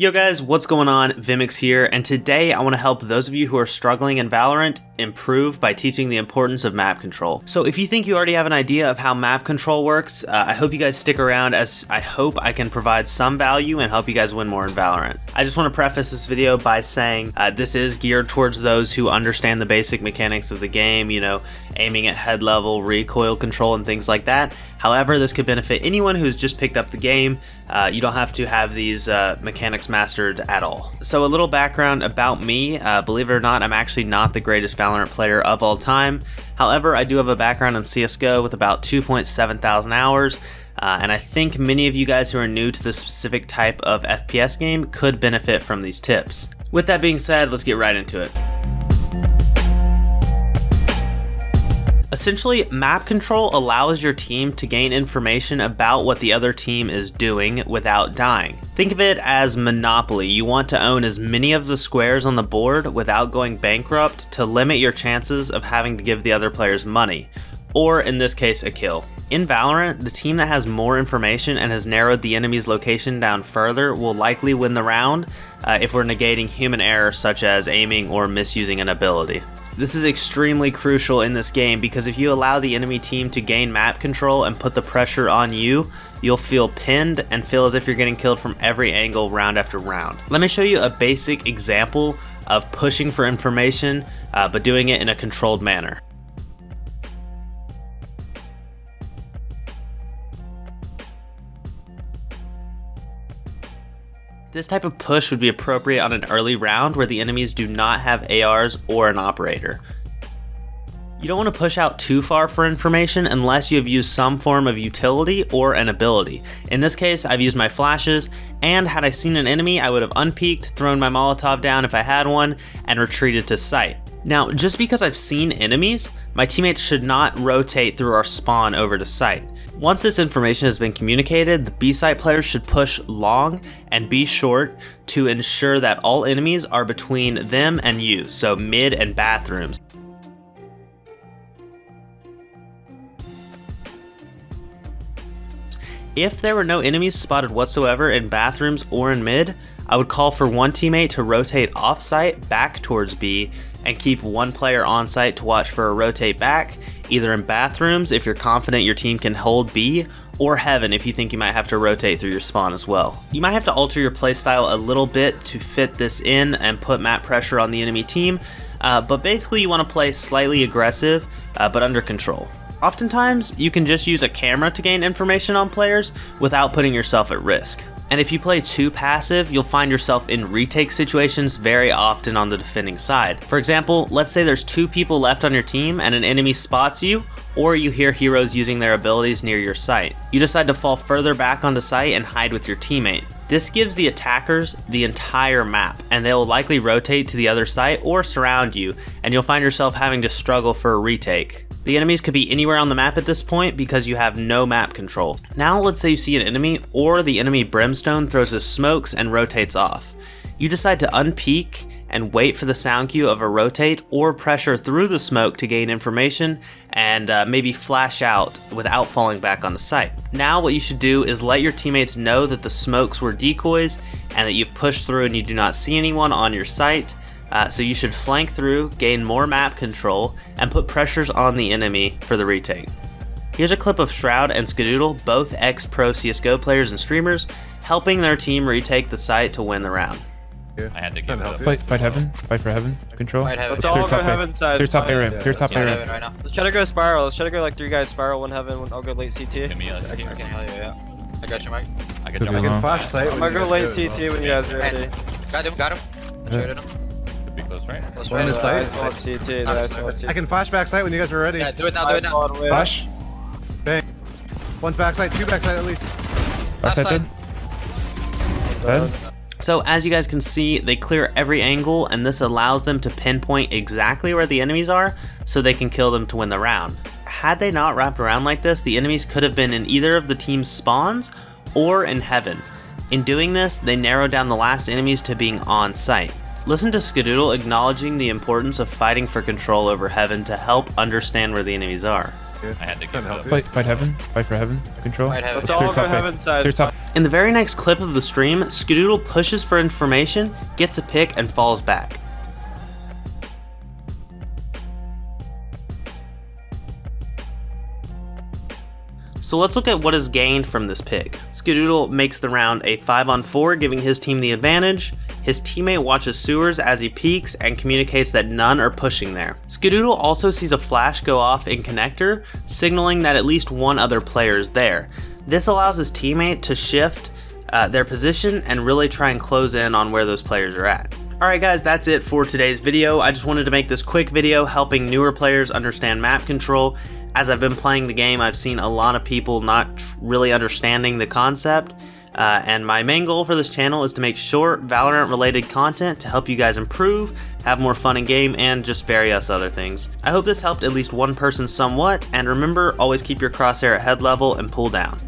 Yo guys, what's going on? Vimix here, and today I want to help those of you who are struggling in Valorant improve by teaching the importance of map control. So if you think you already have an idea of how map control works, I hope you guys stick around, as I hope I can provide some value and help you guys win more in Valorant. I just want to preface this video by saying this is geared towards those who understand the basic mechanics of the game, you know, aiming at head level, recoil control, and things like that. However, this could benefit anyone who's just picked up the game. You don't have to have these mechanics mastered at all. So a little background about me. Believe it or not, I'm actually not the greatest Valorant player of all time. However, I do have a background in CSGO with about 2.7 thousand hours. And I think many of you guys who are new to this specific type of FPS game could benefit from these tips. With that being said, let's get right into it. Essentially, map control allows your team to gain information about what the other team is doing without dying. Think of it as Monopoly. You want to own as many of the squares on the board without going bankrupt to limit your chances of having to give the other players money, or in this case, a kill. In Valorant, the team that has more information and has narrowed the enemy's location down further will likely win the round if we're negating human error such as aiming or misusing an ability. This is extremely crucial in this game because if you allow the enemy team to gain map control and put the pressure on you, you'll feel pinned and feel as if you're getting killed from every angle round after round. Let me show you a basic example of pushing for information, but doing it in a controlled manner. This type of push would be appropriate on an early round where the enemies do not have ARs or an operator. You don't want to push out too far for information unless you have used some form of utility or an ability. In this case, I've used my flashes, and had I seen an enemy, I would have unpeeked, thrown my Molotov down if I had one, and retreated to site. Now, just because I've seen enemies, my teammates should not rotate through our spawn over to site. Once this information has been communicated, the B-site players should push long and B short to ensure that all enemies are between them and you, so mid and bathrooms. If there were no enemies spotted whatsoever in bathrooms or in mid, I would call for one teammate to rotate off-site back towards B and keep one player on site to watch for a rotate back, either in bathrooms if you're confident your team can hold B, or heaven if you think you might have to rotate through your spawn as well. You might have to alter your playstyle a little bit to fit this in and put map pressure on the enemy team, but basically you want to play slightly aggressive but under control. Oftentimes, you can just use a camera to gain information on players without putting yourself at risk. And if you play too passive, you'll find yourself in retake situations very often on the defending side. For example, let's say there's 2 people left on your team and an enemy spots you, or you hear heroes using their abilities near your site. You decide to fall further back onto site and hide with your teammate. This gives the attackers the entire map, and they will likely rotate to the other site or surround you, and you'll find yourself having to struggle for a retake. The enemies could be anywhere on the map at this point because you have no map control. Now let's say you see an enemy, or the enemy Brimstone throws his smokes and rotates off. You decide to unpeek and wait for the sound cue of a rotate, or pressure through the smoke to gain information and maybe flash out without falling back on the site. Now what you should do is let your teammates know that the smokes were decoys and that you've pushed through and you do not see anyone on your site. So you should flank through, gain more map control, and put pressures on the enemy for the retake. Here's a clip of Shroud and Skadoodle, both ex-pro CSGO players and streamers, helping their team retake the site to win the round. I had to give it Fight heaven. Fight for heaven. Control. Let's all go heaven side. Clear top area. Clear top area. Right now. Let's try to go spiral. Let's try to go like 3 guys spiral, 1 heaven, I'll go late CT. Give me a Okay, hell yeah. I got you, Mike. I can jump I on. can flash site. I'm gonna go late CT when you guys are ready. Got him. I traded him. Could be close, right? Let's One try in to sight. CT. Nice. I can flash back site when you guys are ready. Yeah, do it now. Flash. Bang. 1 backside, 2 backside at least. Backside. Dead. So as you guys can see, they clear every angle, and this allows them to pinpoint exactly where the enemies are so they can kill them to win the round. Had they not wrapped around like this, the enemies could have been in either of the team's spawns or in heaven. In doing this, they narrowed down the last enemies to being on site. Listen to Skadoodle acknowledging the importance of fighting for control over heaven to help understand where the enemies are. I had to give it up. Fight heaven. Fight for heaven. Control. Fight heaven. Let's Let's all clear go top heaven right. side. Clear top. In the very next clip of the stream, Skadoodle pushes for information, gets a pick, and falls back. So let's look at what is gained from this pick. Skadoodle makes the round a 5-on-4, giving his team the advantage. His teammate watches sewers as he peeks and communicates that none are pushing there. Skadoodle also sees a flash go off in connector, signaling that at least one other player is there. This allows his teammate to shift their position and really try and close in on where those players are at. Alright guys, that's it for today's video. I just wanted to make this quick video helping newer players understand map control. As I've been playing the game, I've seen a lot of people not really understanding the concept. And my main goal for this channel is to make short Valorant related content to help you guys improve, have more fun in game, and just various other things. I hope this helped at least one person somewhat, and remember, always keep your crosshair at head level and pull down.